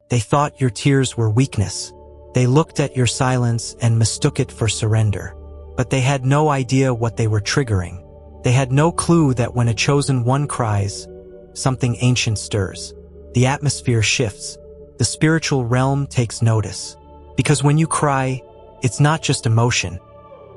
They thought your tears were weakness. They looked at your silence and mistook it for surrender. But they had no idea what they were triggering. They had no clue that when a chosen one cries, something ancient stirs. The atmosphere shifts. The spiritual realm takes notice. Because when you cry, it's not just emotion.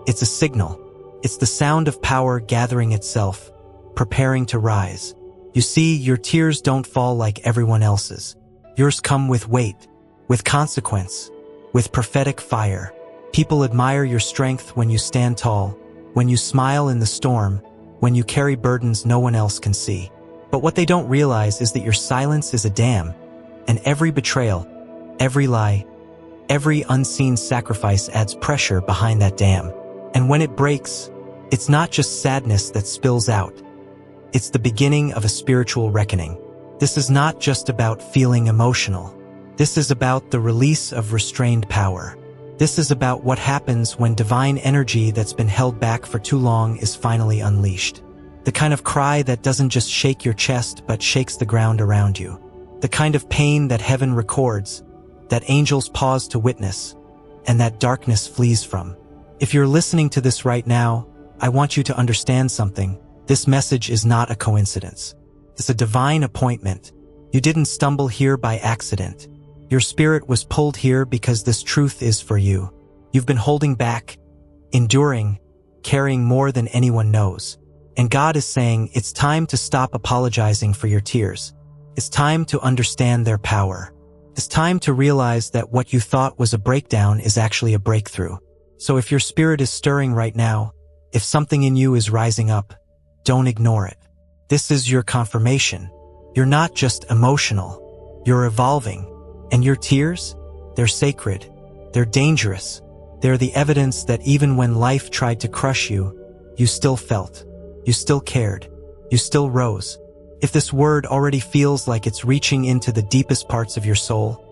It's a signal. It's the sound of power gathering itself, preparing to rise. You see, your tears don't fall like everyone else's. Yours come with weight, with consequence, with prophetic fire. People admire your strength when you stand tall, when you smile in the storm, when you carry burdens no one else can see. But what they don't realize is that your silence is a dam, and every betrayal, every lie, every unseen sacrifice adds pressure behind that dam. And when it breaks, it's not just sadness that spills out. It's the beginning of a spiritual reckoning. This is not just about feeling emotional. This is about the release of restrained power. This is about what happens when divine energy that's been held back for too long is finally unleashed. The kind of cry that doesn't just shake your chest but shakes the ground around you. The kind of pain that heaven records, that angels pause to witness, and that darkness flees from. If you're listening to this right now, I want you to understand something. This message is not a coincidence. It's a divine appointment. You didn't stumble here by accident. Your spirit was pulled here because this truth is for you. You've been holding back, enduring, carrying more than anyone knows. And God is saying it's time to stop apologizing for your tears. It's time to understand their power. It's time to realize that what you thought was a breakdown is actually a breakthrough. So if your spirit is stirring right now, if something in you is rising up, don't ignore it. This is your confirmation. You're not just emotional. You're evolving. And your tears? They're sacred. They're dangerous. They're the evidence that even when life tried to crush you, you still felt. You still cared. You still rose. If this word already feels like it's reaching into the deepest parts of your soul,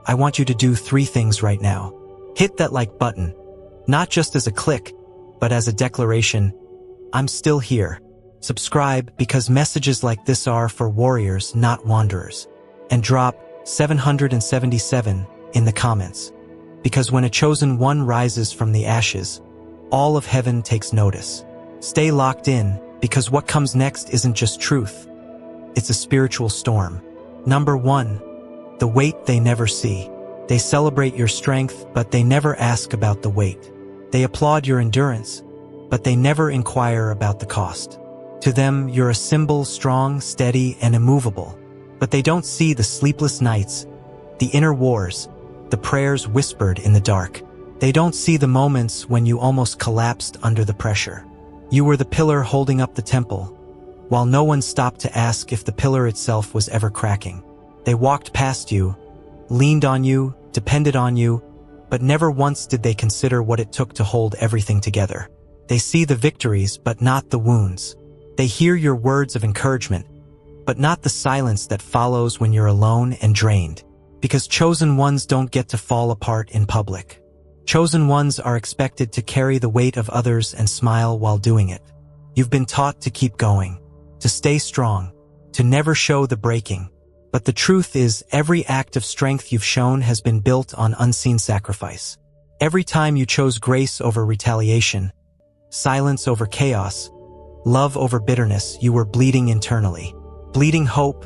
I want you to do 3 things right now. Hit that like button, not just as a click, but as a declaration, I'm still here. Subscribe because messages like this are for warriors, not wanderers. And drop 777 in the comments. Because when a chosen one rises from the ashes, all of heaven takes notice. Stay locked in, because what comes next isn't just truth. It's a spiritual storm. Number 1, the weight they never see. They celebrate your strength, but they never ask about the weight. They applaud your endurance, but they never inquire about the cost. To them, you're a symbol, strong, steady, and immovable. But they don't see the sleepless nights, the inner wars, the prayers whispered in the dark. They don't see the moments when you almost collapsed under the pressure. You were the pillar holding up the temple, while no one stopped to ask if the pillar itself was ever cracking. They walked past you, leaned on you, depended on you, but never once did they consider what it took to hold everything together. They see the victories, but not the wounds. They hear your words of encouragement, but not the silence that follows when you're alone and drained. Because chosen ones don't get to fall apart in public. Chosen ones are expected to carry the weight of others and smile while doing it. You've been taught to keep going, to stay strong, to never show the breaking. But the truth is, every act of strength you've shown has been built on unseen sacrifice. Every time you chose grace over retaliation, silence over chaos, love over bitterness, you were bleeding internally. Bleeding hope,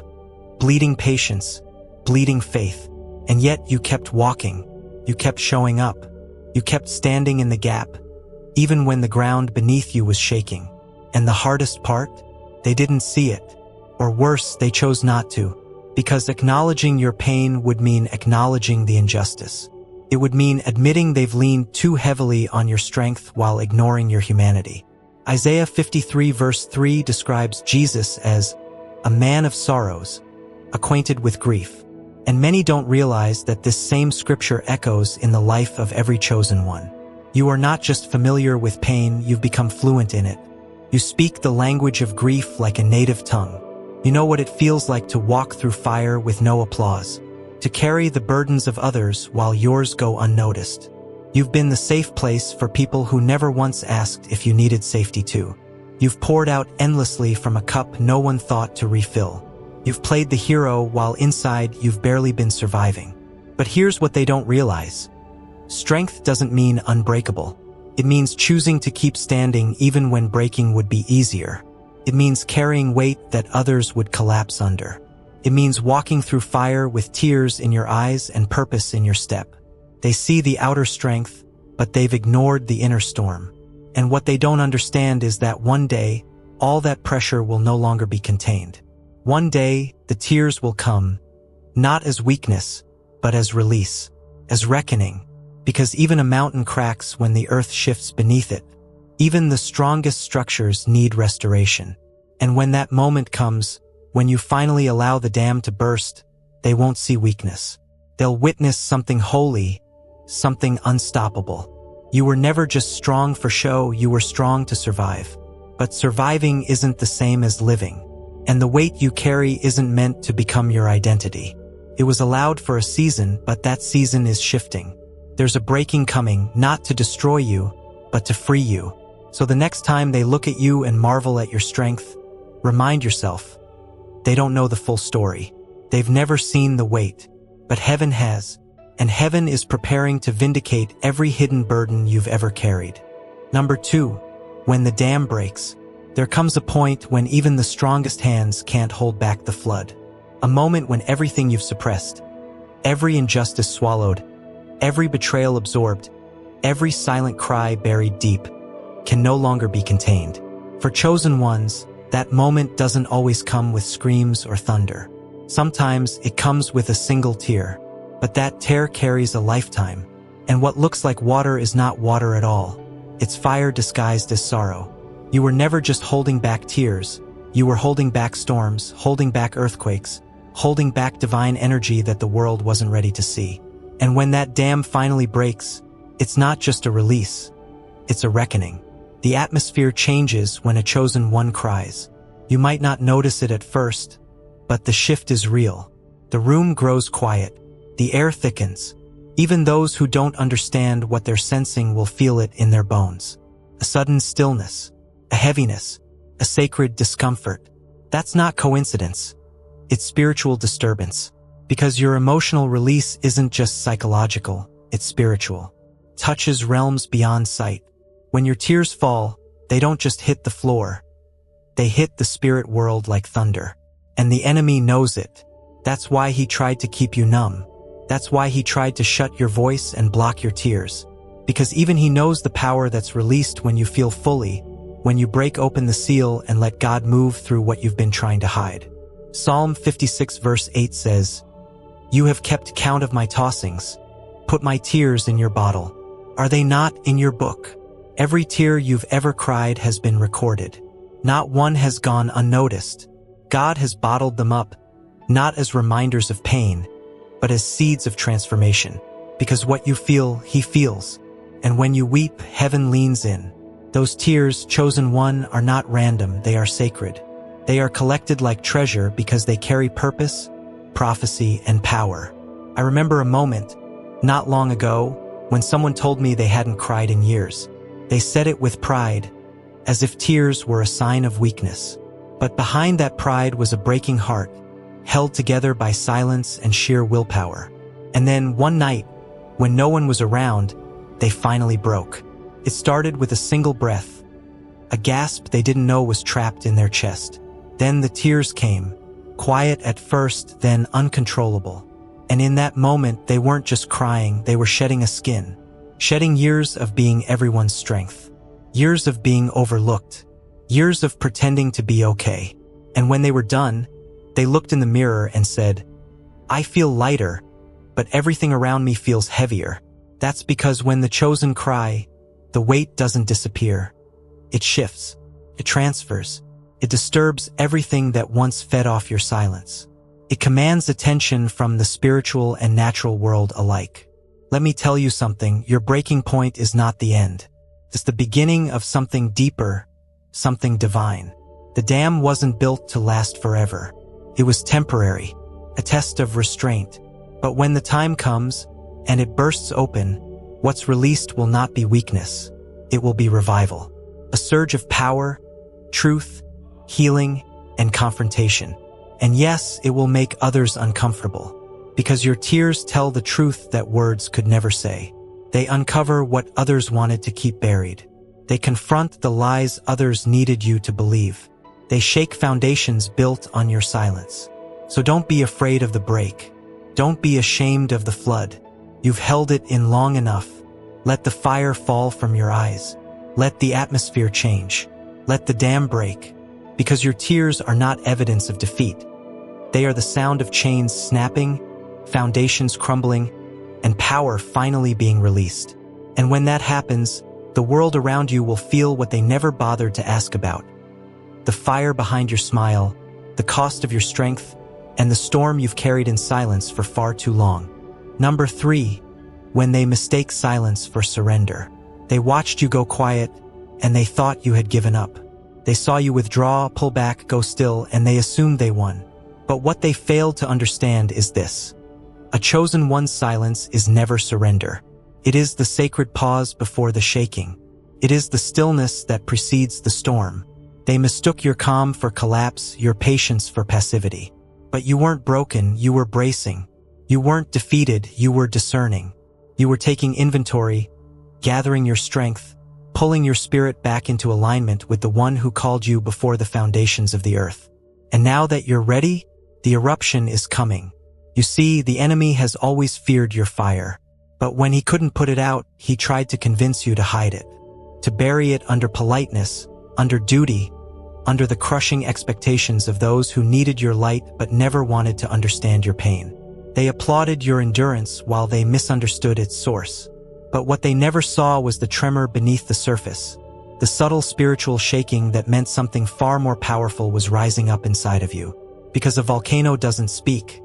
bleeding patience, bleeding faith. And yet you kept walking. You kept showing up. You kept standing in the gap, even when the ground beneath you was shaking. And the hardest part? They didn't see it. Or worse, they chose not to. Because acknowledging your pain would mean acknowledging the injustice. It would mean admitting they've leaned too heavily on your strength while ignoring your humanity. Isaiah 53 verse 3 describes Jesus as a man of sorrows, acquainted with grief. And many don't realize that this same scripture echoes in the life of every chosen one. You are not just familiar with pain, you've become fluent in it. You speak the language of grief like a native tongue. You know what it feels like to walk through fire with no applause, to carry the burdens of others while yours go unnoticed. You've been the safe place for people who never once asked if you needed safety too. You've poured out endlessly from a cup no one thought to refill. You've played the hero while inside you've barely been surviving. But here's what they don't realize. Strength doesn't mean unbreakable. It means choosing to keep standing even when breaking would be easier. It means carrying weight that others would collapse under. It means walking through fire with tears in your eyes and purpose in your step. They see the outer strength, but they've ignored the inner storm. And what they don't understand is that one day, all that pressure will no longer be contained. One day, the tears will come, not as weakness, but as release, as reckoning, because even a mountain cracks when the earth shifts beneath it. Even the strongest structures need restoration. And when that moment comes, when you finally allow the dam to burst, they won't see weakness. They'll witness something holy, something unstoppable. You were never just strong for show, you were strong to survive. But surviving isn't the same as living. And the weight you carry isn't meant to become your identity. It was allowed for a season, but that season is shifting. There's a breaking coming, not to destroy you, but to free you. So the next time they look at you and marvel at your strength, remind yourself, they don't know the full story. They've never seen the weight, but heaven has, and heaven is preparing to vindicate every hidden burden you've ever carried. Number 2, when the dam breaks, there comes a point when even the strongest hands can't hold back the flood. A moment when everything you've suppressed, every injustice swallowed, every betrayal absorbed, every silent cry buried deep, can no longer be contained. For chosen ones, that moment doesn't always come with screams or thunder. Sometimes it comes with a single tear, but that tear carries a lifetime. And what looks like water is not water at all. It's fire disguised as sorrow. You were never just holding back tears. You were holding back storms, holding back earthquakes, holding back divine energy that the world wasn't ready to see. And when that dam finally breaks, it's not just a release, it's a reckoning. The atmosphere changes when a chosen one cries. You might not notice it at first, but the shift is real. The room grows quiet. The air thickens. Even those who don't understand what they're sensing will feel it in their bones. A sudden stillness, a heaviness, a sacred discomfort. That's not coincidence. It's spiritual disturbance. Because your emotional release isn't just psychological, it's spiritual. Touches realms beyond sight. When your tears fall, they don't just hit the floor. They hit the spirit world like thunder. And the enemy knows it. That's why he tried to keep you numb. That's why he tried to shut your voice and block your tears. Because even he knows the power that's released when you feel fully, when you break open the seal and let God move through what you've been trying to hide. Psalm 56 verse 8 says, "You have kept count of my tossings. Put my tears in your bottle. Are they not in your book?" Every tear you've ever cried has been recorded. Not one has gone unnoticed. God has bottled them up, not as reminders of pain, but as seeds of transformation. Because what you feel, he feels. And when you weep, heaven leans in. Those tears, chosen one, are not random, they are sacred. They are collected like treasure because they carry purpose, prophecy, and power. I remember a moment, not long ago, when someone told me they hadn't cried in years. They said it with pride, as if tears were a sign of weakness. But behind that pride was a breaking heart, held together by silence and sheer willpower. And then one night, when no one was around, they finally broke. It started with a single breath, a gasp they didn't know was trapped in their chest. Then the tears came, quiet at first, then uncontrollable. And in that moment, they weren't just crying, they were shedding a skin. Shedding years of being everyone's strength. Years of being overlooked. Years of pretending to be okay. And when they were done, they looked in the mirror and said, "I feel lighter, but everything around me feels heavier." That's because when the chosen cry, the weight doesn't disappear. It shifts. It transfers. It disturbs everything that once fed off your silence. It commands attention from the spiritual and natural world alike. Let me tell you something, your breaking point is not the end. It's the beginning of something deeper, something divine. The dam wasn't built to last forever. It was temporary, a test of restraint. But when the time comes, and it bursts open, what's released will not be weakness. It will be revival. A surge of power, truth, healing, and confrontation. And yes, it will make others uncomfortable. because your tears tell the truth that words could never say. They uncover what others wanted to keep buried. They confront the lies others needed you to believe. They shake foundations built on your silence. So don't be afraid of the break. Don't be ashamed of the flood. You've held it in long enough. Let the fire fall from your eyes. Let the atmosphere change. Let the dam break. Because your tears are not evidence of defeat. They are the sound of chains snapping, foundations crumbling, and power finally being released. And when that happens, the world around you will feel what they never bothered to ask about. The fire behind your smile, the cost of your strength, and the storm you've carried in silence for far too long. Number 3, when they mistake silence for surrender. They watched you go quiet, and they thought you had given up. They saw you withdraw, pull back, go still, and they assumed they won. But what they failed to understand is this. A chosen one's silence is never surrender. It is the sacred pause before the shaking. It is the stillness that precedes the storm. They mistook your calm for collapse, your patience for passivity. But you weren't broken, you were bracing. You weren't defeated, you were discerning. You were taking inventory, gathering your strength, pulling your spirit back into alignment with the one who called you before the foundations of the earth. And now that you're ready, the eruption is coming. You see, the enemy has always feared your fire. But when he couldn't put it out, he tried to convince you to hide it. To bury it under politeness, under duty, under the crushing expectations of those who needed your light but never wanted to understand your pain. They applauded your endurance while they misunderstood its source. But what they never saw was the tremor beneath the surface, the subtle spiritual shaking that meant something far more powerful was rising up inside of you. Because a volcano doesn't speak,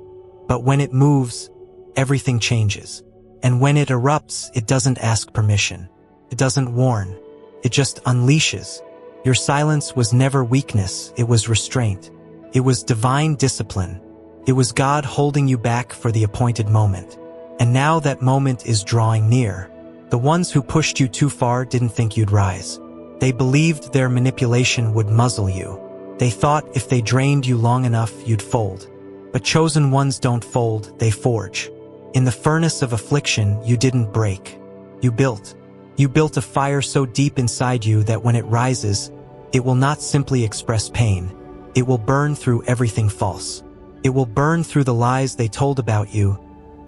but when it moves, everything changes. And when it erupts, it doesn't ask permission. It doesn't warn. It just unleashes. Your silence was never weakness, it was restraint. It was divine discipline. It was God holding you back for the appointed moment. And now that moment is drawing near. The ones who pushed you too far didn't think you'd rise. They believed their manipulation would muzzle you. They thought if they drained you long enough, you'd fold. But chosen ones don't fold, they forge. In the furnace of affliction, you didn't break. You built. You built a fire so deep inside you that when it rises, it will not simply express pain. It will burn through everything false. It will burn through the lies they told about you,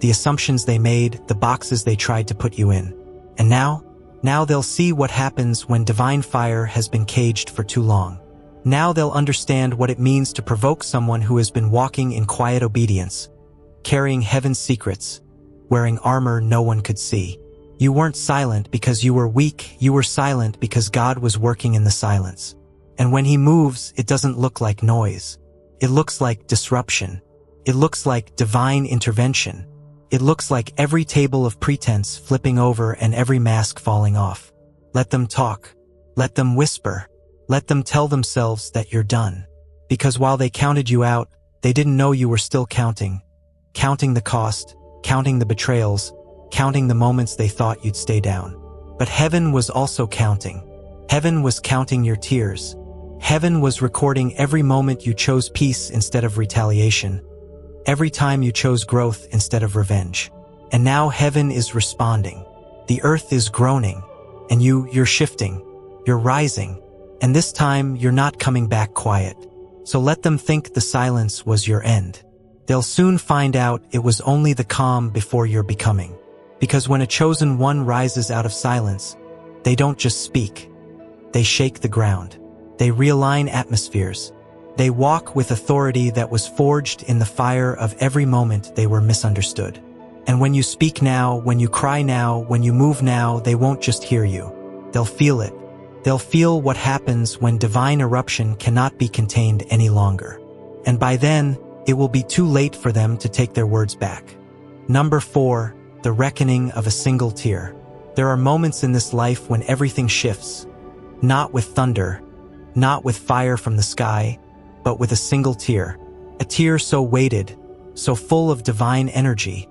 the assumptions they made, the boxes they tried to put you in. And now they'll see what happens when divine fire has been caged for too long. Now they'll understand what it means to provoke someone who has been walking in quiet obedience, carrying heaven's secrets, wearing armor no one could see. You weren't silent because you were weak, you were silent because God was working in the silence. And when he moves, it doesn't look like noise. It looks like disruption. It looks like divine intervention. It looks like every table of pretense flipping over and every mask falling off. Let them talk. Let them whisper. Let them tell themselves that you're done. Because while they counted you out, they didn't know you were still counting. Counting the cost, counting the betrayals, counting the moments they thought you'd stay down. But heaven was also counting. Heaven was counting your tears. Heaven was recording every moment you chose peace instead of retaliation. Every time you chose growth instead of revenge. And now heaven is responding. The earth is groaning. And you're shifting. You're rising. And this time, you're not coming back quiet. So let them think the silence was your end. They'll soon find out it was only the calm before your becoming. Because when a chosen one rises out of silence, they don't just speak. They shake the ground. They realign atmospheres. They walk with authority that was forged in the fire of every moment they were misunderstood. And when you speak now, when you cry now, when you move now, they won't just hear you. They'll feel it. They'll feel what happens when divine eruption cannot be contained any longer. And by then, it will be too late for them to take their words back. Number 4, the reckoning of a single tear. There are moments in this life when everything shifts. Not with thunder, not with fire from the sky, but with a single tear. A tear so weighted, so full of divine energy,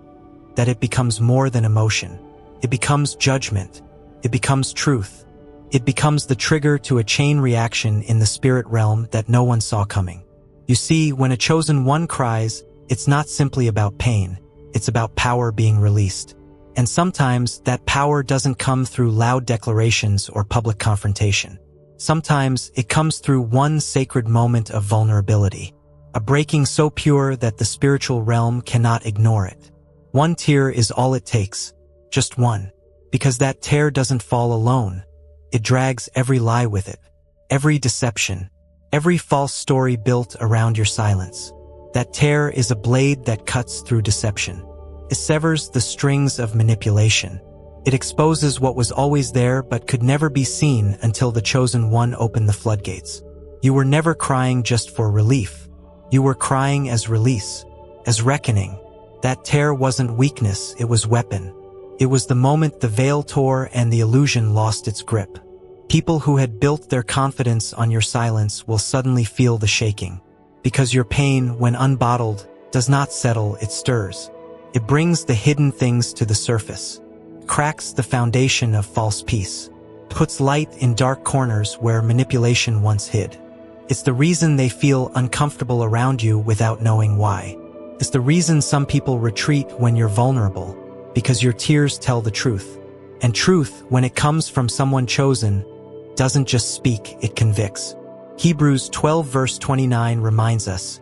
that it becomes more than emotion. It becomes judgment. It becomes truth. It becomes the trigger to a chain reaction in the spirit realm that no one saw coming. You see, when a chosen one cries, it's not simply about pain. It's about power being released. And sometimes that power doesn't come through loud declarations or public confrontation. Sometimes it comes through one sacred moment of vulnerability, a breaking so pure that the spiritual realm cannot ignore it. One tear is all it takes, just one, because that tear doesn't fall alone. It drags every lie with it, every deception, every false story built around your silence. That tear is a blade that cuts through deception. It severs the strings of manipulation. It exposes what was always there but could never be seen until the chosen one opened the floodgates. You were never crying just for relief. You were crying as release, as reckoning. That tear wasn't weakness, it was weapon. It was the moment the veil tore and the illusion lost its grip. People who had built their confidence on your silence will suddenly feel the shaking. Because your pain, when unbottled, does not settle, it stirs. It brings the hidden things to the surface, cracks the foundation of false peace, puts light in dark corners where manipulation once hid. It's the reason they feel uncomfortable around you without knowing why. It's the reason some people retreat when you're vulnerable, because your tears tell the truth. And truth, when it comes from someone chosen, doesn't just speak, it convicts. Hebrews 12 verse 29 reminds us,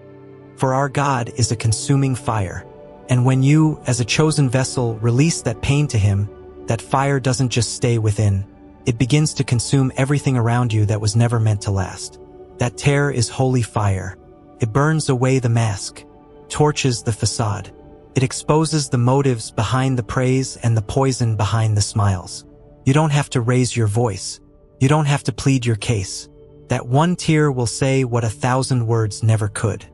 "For our God is a consuming fire." And when you, as a chosen vessel, release that pain to him, that fire doesn't just stay within. It begins to consume everything around you that was never meant to last. That tear is holy fire. It burns away the mask, torches the facade. It exposes the motives behind the praise and the poison behind the smiles. You don't have to raise your voice. You don't have to plead your case. That one tear will say what 1,000 words never could.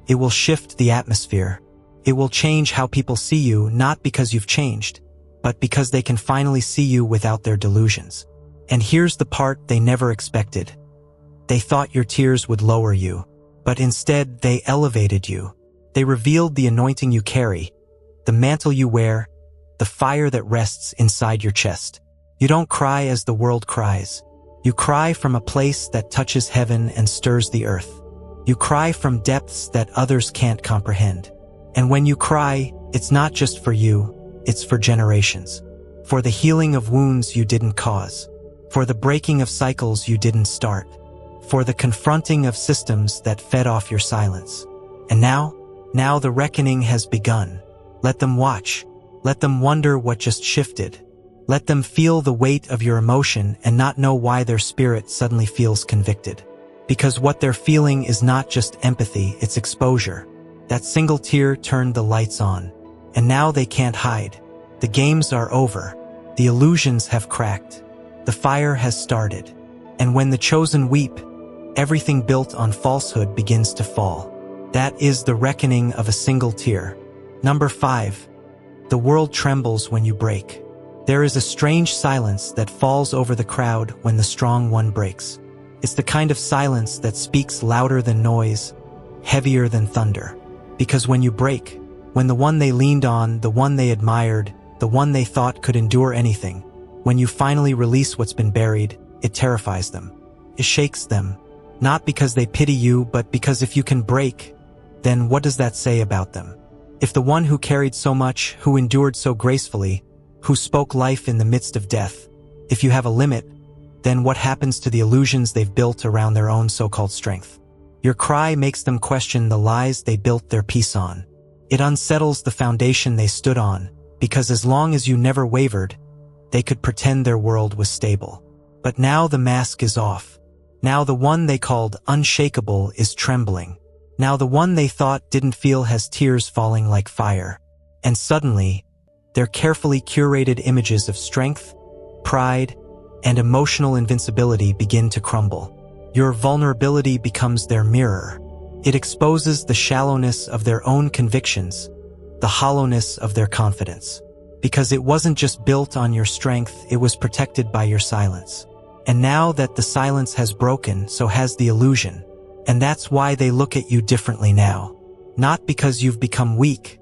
It will shift the atmosphere. It will change how people see you, not because you've changed, but because they can finally see you without their delusions. And here's the part they never expected. They thought your tears would lower you, but instead they elevated you. They revealed the anointing you carry, the mantle you wear, the fire that rests inside your chest. You don't cry as the world cries. You cry from a place that touches heaven and stirs the earth. You cry from depths that others can't comprehend. And when you cry, it's not just for you, it's for generations. For the healing of wounds you didn't cause. For the breaking of cycles you didn't start. For the confronting of systems that fed off your silence. And now the reckoning has begun. Let them watch. Let them wonder what just shifted. Let them feel the weight of your emotion and not know why their spirit suddenly feels convicted. Because what they're feeling is not just empathy, it's exposure. That single tear turned the lights on, and now they can't hide. The games are over. The illusions have cracked. The fire has started. And when the chosen weep, everything built on falsehood begins to fall. That is the reckoning of a single tear. Number 5. The world trembles when you break. There is a strange silence that falls over the crowd when the strong one breaks. It's the kind of silence that speaks louder than noise, heavier than thunder. Because when you break, when the one they leaned on, the one they admired, the one they thought could endure anything, when you finally release what's been buried, it terrifies them. It shakes them. Not because they pity you, but because if you can break, then what does that say about them? If the one who carried so much, who endured so gracefully, who spoke life in the midst of death, if you have a limit, then what happens to the illusions they've built around their own so-called strength? Your cry makes them question the lies they built their peace on. It unsettles the foundation they stood on, because as long as you never wavered, they could pretend their world was stable. But now the mask is off. Now the one they called unshakable is trembling. Now the one they thought didn't feel has tears falling like fire. And suddenly, their carefully curated images of strength, pride, and emotional invincibility begin to crumble. Your vulnerability becomes their mirror. It exposes the shallowness of their own convictions, the hollowness of their confidence. Because it wasn't just built on your strength, it was protected by your silence. And now that the silence has broken, so has the illusion. And that's why they look at you differently now. Not because you've become weak,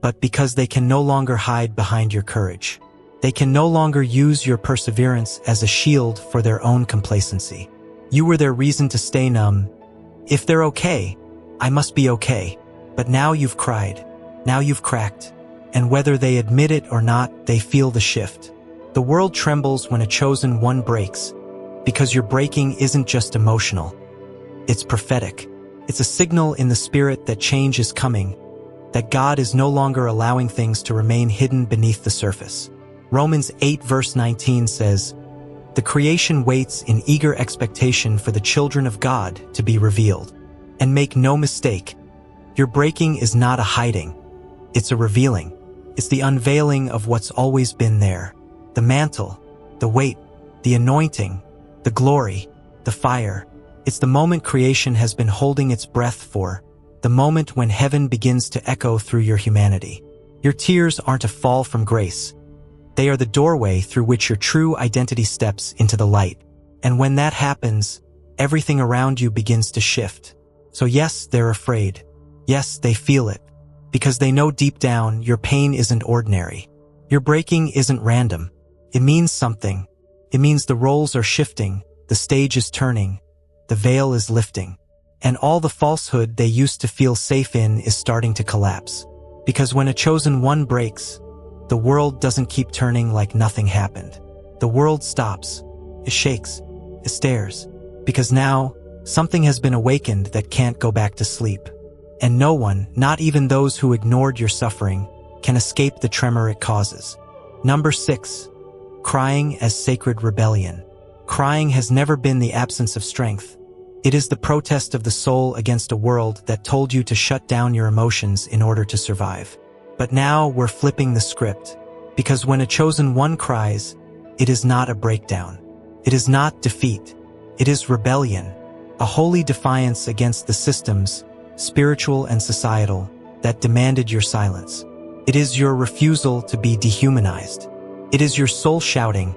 but because they can no longer hide behind your courage. They can no longer use your perseverance as a shield for their own complacency. You were their reason to stay numb. If they're okay, I must be okay. But now you've cried. Now you've cracked. and whether they admit it or not, they feel the shift. The world trembles when a chosen one breaks, because your breaking isn't just emotional. It's prophetic. It's a signal in the spirit that change is coming, that God is no longer allowing things to remain hidden beneath the surface. Romans 8 verse 19 says, "The creation waits in eager expectation for the children of God to be revealed." And make no mistake, your breaking is not a hiding. It's a revealing. It's the unveiling of what's always been there. The mantle, the weight, the anointing, the glory, the fire. It's the moment creation has been holding its breath for, the moment when heaven begins to echo through your humanity. Your tears aren't a fall from grace. They are the doorway through which your true identity steps into the light. And when that happens, everything around you begins to shift. So yes, they're afraid. Yes, they feel it. Because they know deep down your pain isn't ordinary. Your breaking isn't random. It means something. It means the roles are shifting, the stage is turning, the veil is lifting. And all the falsehood they used to feel safe in is starting to collapse. Because when a chosen one breaks, the world doesn't keep turning like nothing happened. The world stops. It shakes. It stares. Because now, something has been awakened that can't go back to sleep. And no one, not even those who ignored your suffering, can escape the tremor it causes. Number 6. Crying as sacred rebellion. Crying has never been the absence of strength. It is the protest of the soul against a world that told you to shut down your emotions in order to survive. But now we're flipping the script, because when a chosen one cries, it is not a breakdown. It is not defeat. It is rebellion, a holy defiance against the systems, spiritual and societal, that demanded your silence. It is your refusal to be dehumanized. It is your soul shouting,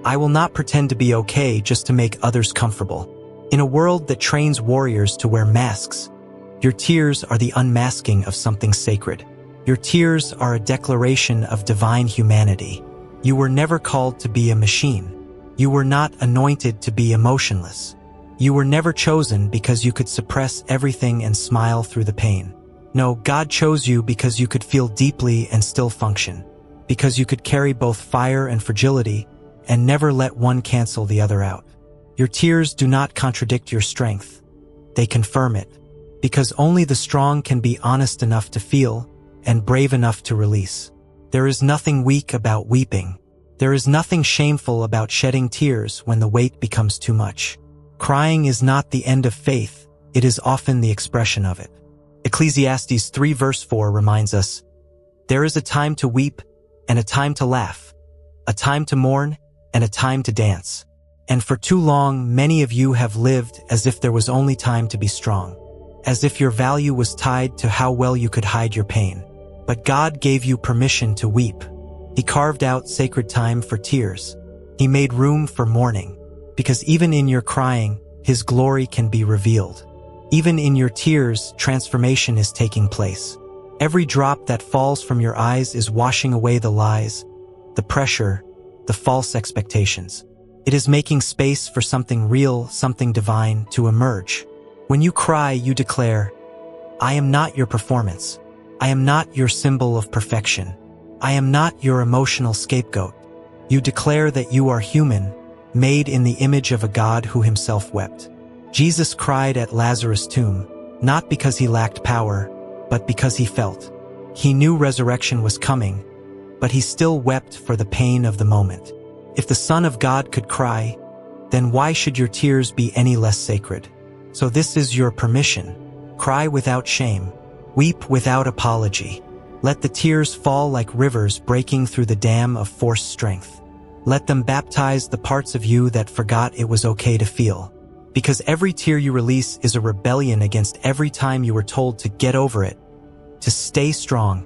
"I will not pretend to be okay just to make others comfortable." In a world that trains warriors to wear masks, your tears are the unmasking of something sacred. Your tears are a declaration of divine humanity. You were never called to be a machine. You were not anointed to be emotionless. You were never chosen because you could suppress everything and smile through the pain. No, God chose you because you could feel deeply and still function. Because you could carry both fire and fragility and never let one cancel the other out. Your tears do not contradict your strength. They confirm it. Because only the strong can be honest enough to feel and brave enough to release. There is nothing weak about weeping. There is nothing shameful about shedding tears when the weight becomes too much. Crying is not the end of faith. It is often the expression of it. Ecclesiastes 3 verse 4 reminds us, "There is a time to weep and a time to laugh, a time to mourn and a time to dance." And for too long, many of you have lived as if there was only time to be strong, as if your value was tied to how well you could hide your pain. But God gave you permission to weep. He carved out sacred time for tears. He made room for mourning, because even in your crying, His glory can be revealed. Even in your tears, transformation is taking place. Every drop that falls from your eyes is washing away the lies, the pressure, the false expectations. It is making space for something real, something divine to emerge. When you cry, you declare, "I am not your performance. I am not your symbol of perfection. I am not your emotional scapegoat." You declare that you are human, made in the image of a God who Himself wept. Jesus cried at Lazarus' tomb, not because He lacked power, but because He felt. He knew resurrection was coming, but He still wept for the pain of the moment. If the Son of God could cry, then why should your tears be any less sacred? So this is your permission. Cry without shame. Weep without apology. Let the tears fall like rivers breaking through the dam of forced strength. Let them baptize the parts of you that forgot it was okay to feel. Because every tear you release is a rebellion against every time you were told to get over it, to stay strong,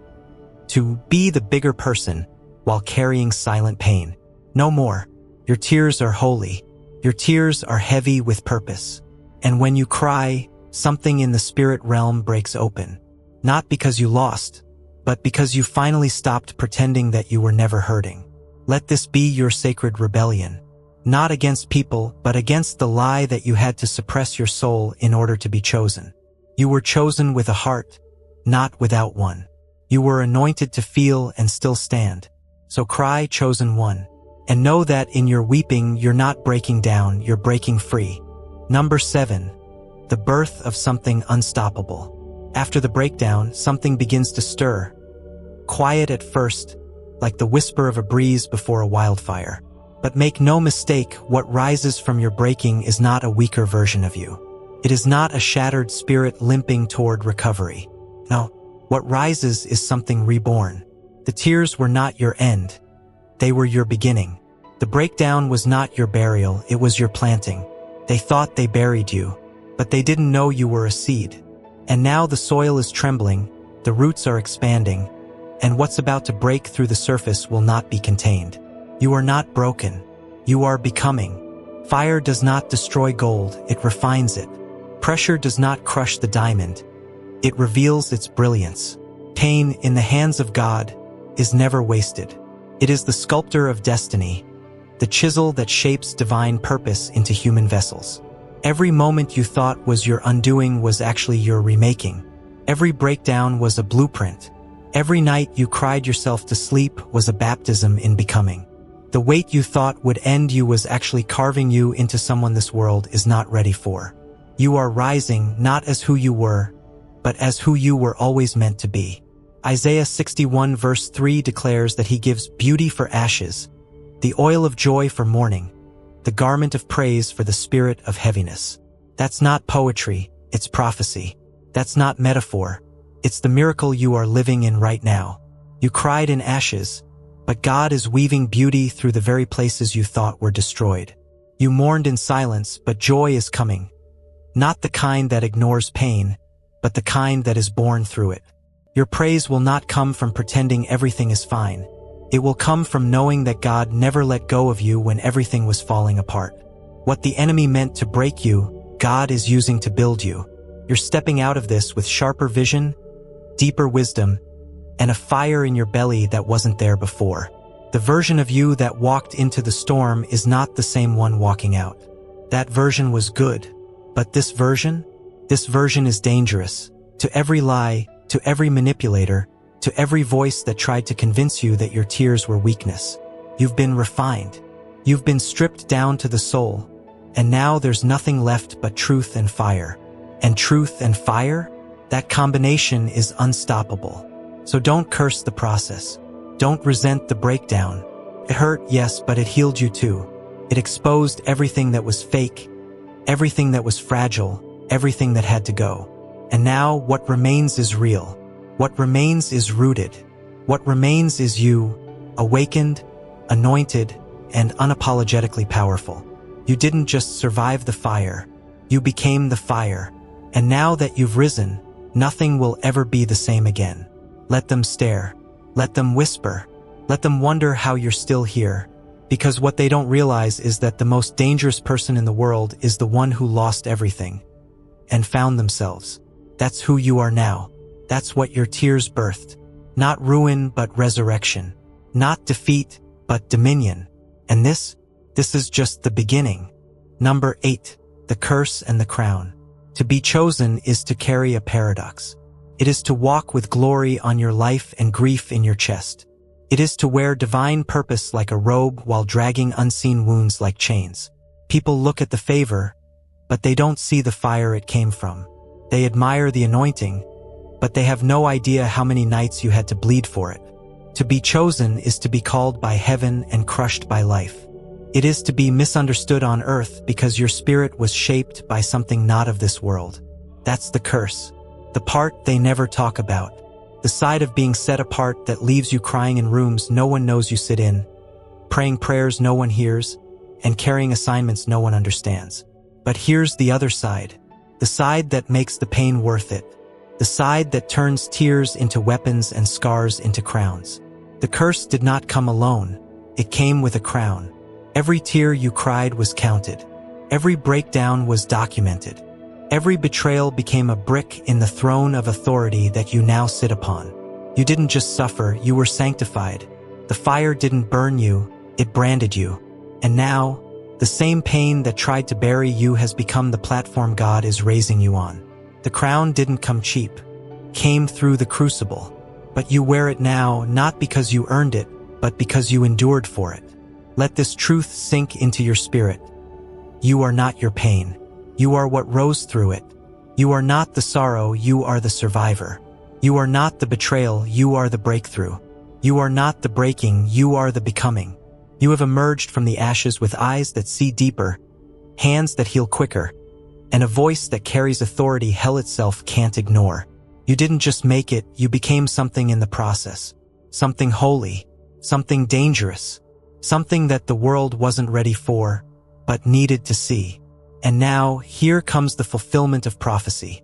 to be the bigger person while carrying silent pain. No more. Your tears are holy. Your tears are heavy with purpose. And when you cry, something in the spirit realm breaks open. Not because you lost, but because you finally stopped pretending that you were never hurting. Let this be your sacred rebellion. Not against people, but against the lie that you had to suppress your soul in order to be chosen. You were chosen with a heart, not without one. You were anointed to feel and still stand. So cry, chosen one. And know that in your weeping, you're not breaking down, you're breaking free. Number 7. The birth of something unstoppable. After the breakdown, something begins to stir. Quiet at first, like the whisper of a breeze before a wildfire. But make no mistake, what rises from your breaking is not a weaker version of you. It is not a shattered spirit limping toward recovery. No, what rises is something reborn. The tears were not your end. They were your beginning. The breakdown was not your burial, it was your planting. They thought they buried you, but they didn't know you were a seed. And now the soil is trembling, the roots are expanding, and what's about to break through the surface will not be contained. You are not broken. You are becoming. Fire does not destroy gold, it refines it. Pressure does not crush the diamond. It reveals its brilliance. Pain, in the hands of God, is never wasted. It is the sculptor of destiny, the chisel that shapes divine purpose into human vessels. Every moment you thought was your undoing was actually your remaking. Every breakdown was a blueprint. Every night you cried yourself to sleep was a baptism in becoming. The weight you thought would end you was actually carving you into someone this world is not ready for. You are rising not as who you were, but as who you were always meant to be. Isaiah 61 verse 3 declares that he gives beauty for ashes, the oil of joy for mourning, the garment of praise for the spirit of heaviness. That's not poetry, it's prophecy. That's not metaphor, it's the miracle you are living in right now. You cried in ashes, but God is weaving beauty through the very places you thought were destroyed. You mourned in silence, but joy is coming. Not the kind that ignores pain, but the kind that is born through it. Your praise will not come from pretending everything is fine. It will come from knowing that God never let go of you when everything was falling apart. What the enemy meant to break you, God is using to build you. You're stepping out of this with sharper vision, deeper wisdom, and a fire in your belly that wasn't there before. The version of you that walked into the storm is not the same one walking out. That version was good, but this version is dangerous. To every lie, to every manipulator, to every voice that tried to convince you that your tears were weakness. You've been refined. You've been stripped down to the soul, and now there's nothing left but truth and fire. And truth and fire? That combination is unstoppable. So don't curse the process. Don't resent the breakdown. It hurt, yes, but it healed you too. It exposed everything that was fake, everything that was fragile, everything that had to go. And now what remains is real. What remains is rooted. What remains is you, awakened, anointed, and unapologetically powerful. You didn't just survive the fire, you became the fire. And now that you've risen, nothing will ever be the same again. Let them stare. Let them whisper. Let them wonder how you're still here. Because what they don't realize is that the most dangerous person in the world is the one who lost everything and found themselves. That's who you are now. That's what your tears birthed. Not ruin, but resurrection. Not defeat, but dominion. And this is just the beginning. Number 8. The curse and the crown. To be chosen is to carry a paradox. It is to walk with glory on your life and grief in your chest. It is to wear divine purpose like a robe while dragging unseen wounds like chains. People look at the favor, but they don't see the fire it came from. They admire the anointing, but they have no idea how many nights you had to bleed for it. To be chosen is to be called by heaven and crushed by life. It is to be misunderstood on earth because your spirit was shaped by something not of this world. That's the curse. The part they never talk about. The side of being set apart that leaves you crying in rooms no one knows you sit in, praying prayers no one hears, and carrying assignments no one understands. But here's the other side. The side that makes the pain worth it. The side that turns tears into weapons and scars into crowns. The curse did not come alone. It came with a crown. Every tear you cried was counted. Every breakdown was documented. Every betrayal became a brick in the throne of authority that you now sit upon. You didn't just suffer, you were sanctified. The fire didn't burn you, it branded you. And now, the same pain that tried to bury you has become the platform God is raising you on. The crown didn't come cheap. Came through the crucible. But you wear it now not because you earned it, but because you endured for it. Let this truth sink into your spirit. You are not your pain. You are what rose through it. You are not the sorrow, you are the survivor. You are not the betrayal, you are the breakthrough. You are not the breaking, you are the becoming. You have emerged from the ashes with eyes that see deeper, hands that heal quicker, and a voice that carries authority hell itself can't ignore. You didn't just make it, you became something in the process. Something holy, something dangerous, something that the world wasn't ready for, but needed to see. And now, here comes the fulfillment of prophecy.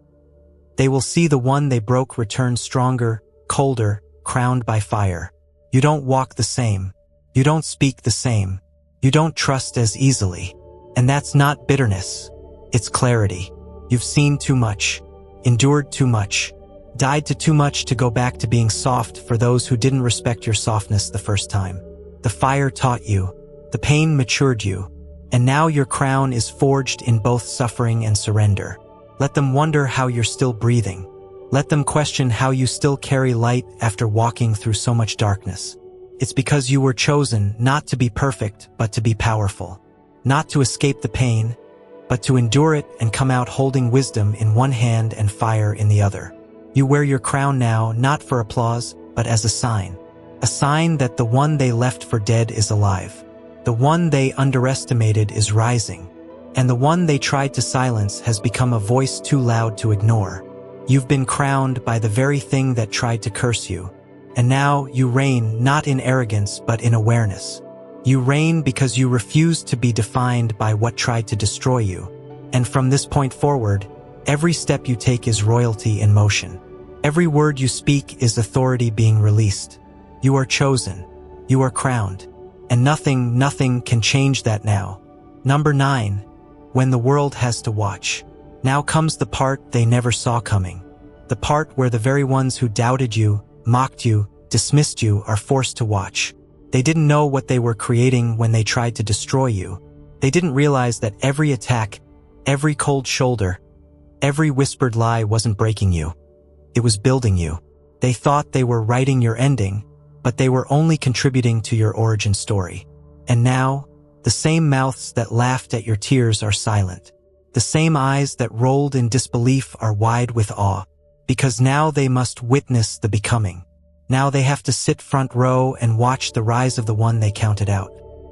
They will see the one they broke return stronger, colder, crowned by fire. You don't walk the same. You don't speak the same. You don't trust as easily. And that's not bitterness. It's clarity. You've seen too much, endured too much, died to too much to go back to being soft for those who didn't respect your softness the first time. The fire taught you. The pain matured you. And now your crown is forged in both suffering and surrender. Let them wonder how you're still breathing. Let them question how you still carry light after walking through so much darkness. It's because you were chosen not to be perfect, but to be powerful. Not to escape the pain, but to endure it and come out holding wisdom in one hand and fire in the other. You wear your crown now not for applause, but as a sign. A sign that the one they left for dead is alive. The one they underestimated is rising. And the one they tried to silence has become a voice too loud to ignore. You've been crowned by the very thing that tried to curse you. And now you reign not in arrogance but in awareness. You reign because you refuse to be defined by what tried to destroy you. And from this point forward, every step you take is royalty in motion. Every word you speak is authority being released. You are chosen. You are crowned. And nothing can change that now. Number 9. When the world has to watch. Now comes the part they never saw coming. The part where the very ones who doubted you, mocked you, dismissed you are forced to watch. They didn't know what they were creating when they tried to destroy you. They didn't realize that every attack, every cold shoulder, every whispered lie wasn't breaking you. It was building you. They thought they were writing your ending, but they were only contributing to your origin story. And now, the same mouths that laughed at your tears are silent. The same eyes that rolled in disbelief are wide with awe, because now they must witness the becoming. Now they have to sit front row and watch the rise of the one they counted out.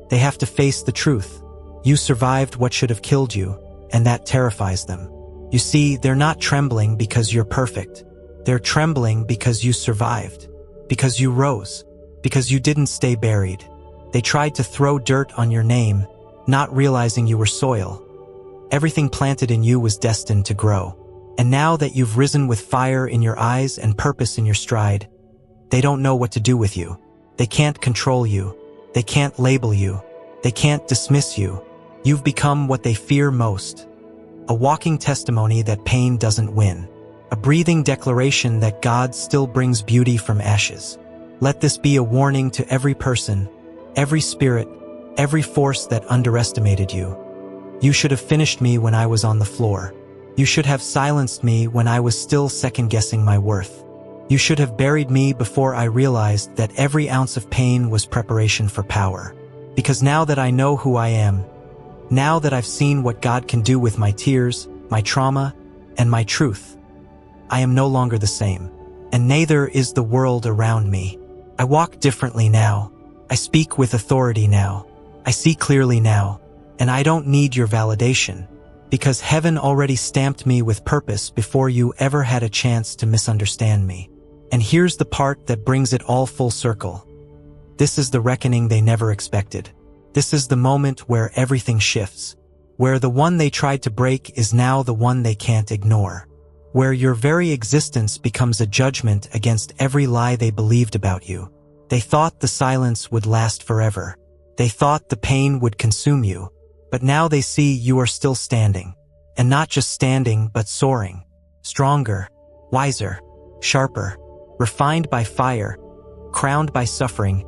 They have to face the truth. You survived what should have killed you, and that terrifies them. You see, they're not trembling because you're perfect. They're trembling because you survived, because you rose, because you didn't stay buried. They tried to throw dirt on your name, not realizing you were soil. Everything planted in you was destined to grow. And now that you've risen with fire in your eyes and purpose in your stride, they don't know what to do with you. They can't control you. They can't label you. They can't dismiss you. You've become what they fear most. A walking testimony that pain doesn't win. A breathing declaration that God still brings beauty from ashes. Let this be a warning to every person, every spirit, every force that underestimated you. You should have finished me when I was on the floor. You should have silenced me when I was still second-guessing my worth. You should have buried me before I realized that every ounce of pain was preparation for power. Because now that I know who I am, now that I've seen what God can do with my tears, my trauma, and my truth, I am no longer the same. And neither is the world around me. I walk differently now. I speak with authority now. I see clearly now. And I don't need your validation, because heaven already stamped me with purpose before you ever had a chance to misunderstand me. And here's the part that brings it all full circle. This is the reckoning they never expected. This is the moment where everything shifts, where the one they tried to break is now the one they can't ignore, where your very existence becomes a judgment against every lie they believed about you. They thought the silence would last forever. They thought the pain would consume you. But now they see you are still standing. And not just standing, but soaring. Stronger, wiser, sharper, refined by fire, crowned by suffering,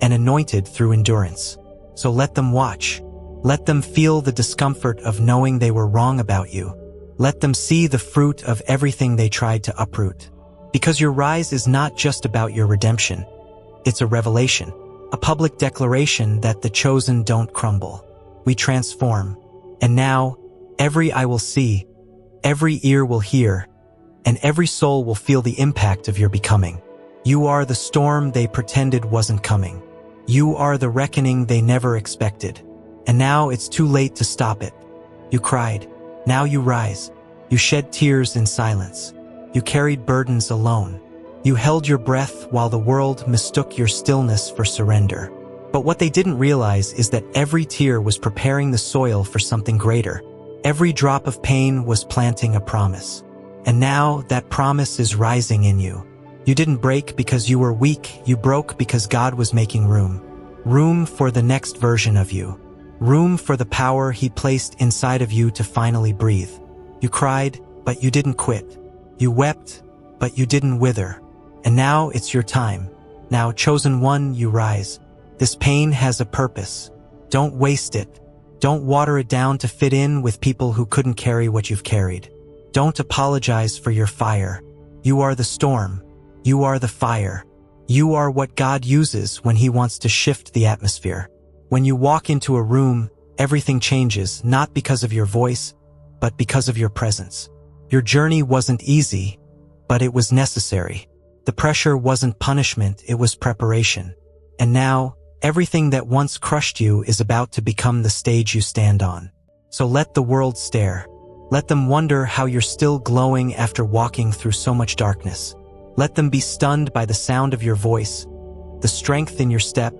and anointed through endurance. So let them watch. Let them feel the discomfort of knowing they were wrong about you. Let them see the fruit of everything they tried to uproot. Because your rise is not just about your redemption. It's a revelation, a public declaration that the chosen don't crumble. We transform. And now, every eye will see, every ear will hear, and every soul will feel the impact of your becoming. You are the storm they pretended wasn't coming. You are the reckoning they never expected. And now it's too late to stop it. You cried. Now you rise. You shed tears in silence. You carried burdens alone. You held your breath while the world mistook your stillness for surrender. But what they didn't realize is that every tear was preparing the soil for something greater. Every drop of pain was planting a promise. And now that promise is rising in you. You didn't break because you were weak, you broke because God was making room. Room for the next version of you. Room for the power He placed inside of you to finally breathe. You cried, but you didn't quit. You wept, but you didn't wither. And now it's your time. Now, chosen one, you rise. This pain has a purpose. Don't waste it. Don't water it down to fit in with people who couldn't carry what you've carried. Don't apologize for your fire. You are the storm. You are the fire. You are what God uses when He wants to shift the atmosphere. When you walk into a room, everything changes, not because of your voice, but because of your presence. Your journey wasn't easy, but it was necessary. The pressure wasn't punishment, it was preparation. And now, everything that once crushed you is about to become the stage you stand on. So let the world stare. Let them wonder how you're still glowing after walking through so much darkness. Let them be stunned by the sound of your voice, the strength in your step,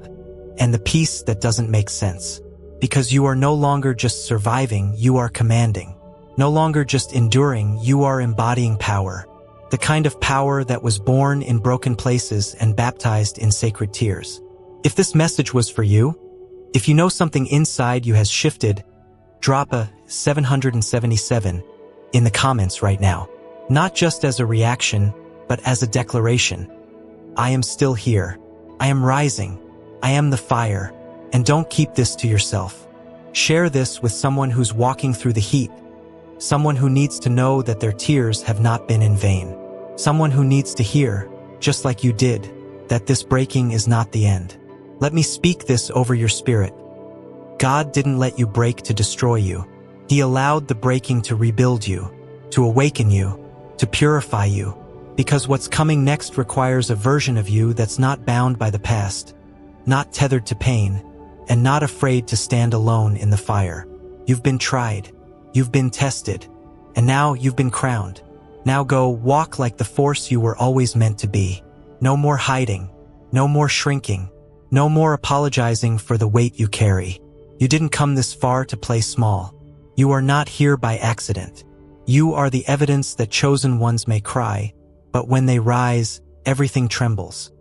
and the peace that doesn't make sense. Because you are no longer just surviving, you are commanding. No longer just enduring, you are embodying power. The kind of power that was born in broken places and baptized in sacred tears. If this message was for you, if you know something inside you has shifted, drop a 777 in the comments right now. Not just as a reaction, but as a declaration. I am still here. I am rising. I am the fire. And don't keep this to yourself. Share this with someone who's walking through the heat. Someone who needs to know that their tears have not been in vain. Someone who needs to hear, just like you did, that this breaking is not the end. Let me speak this over your spirit. God didn't let you break to destroy you. He allowed the breaking to rebuild you, to awaken you, to purify you, because what's coming next requires a version of you that's not bound by the past, not tethered to pain, and not afraid to stand alone in the fire. You've been tried. You've been tested. And now you've been crowned. Now go walk like the force you were always meant to be. No more hiding. No more shrinking. No more apologizing for the weight you carry. You didn't come this far to play small. You are not here by accident. You are the evidence that chosen ones may cry, but when they rise, everything trembles.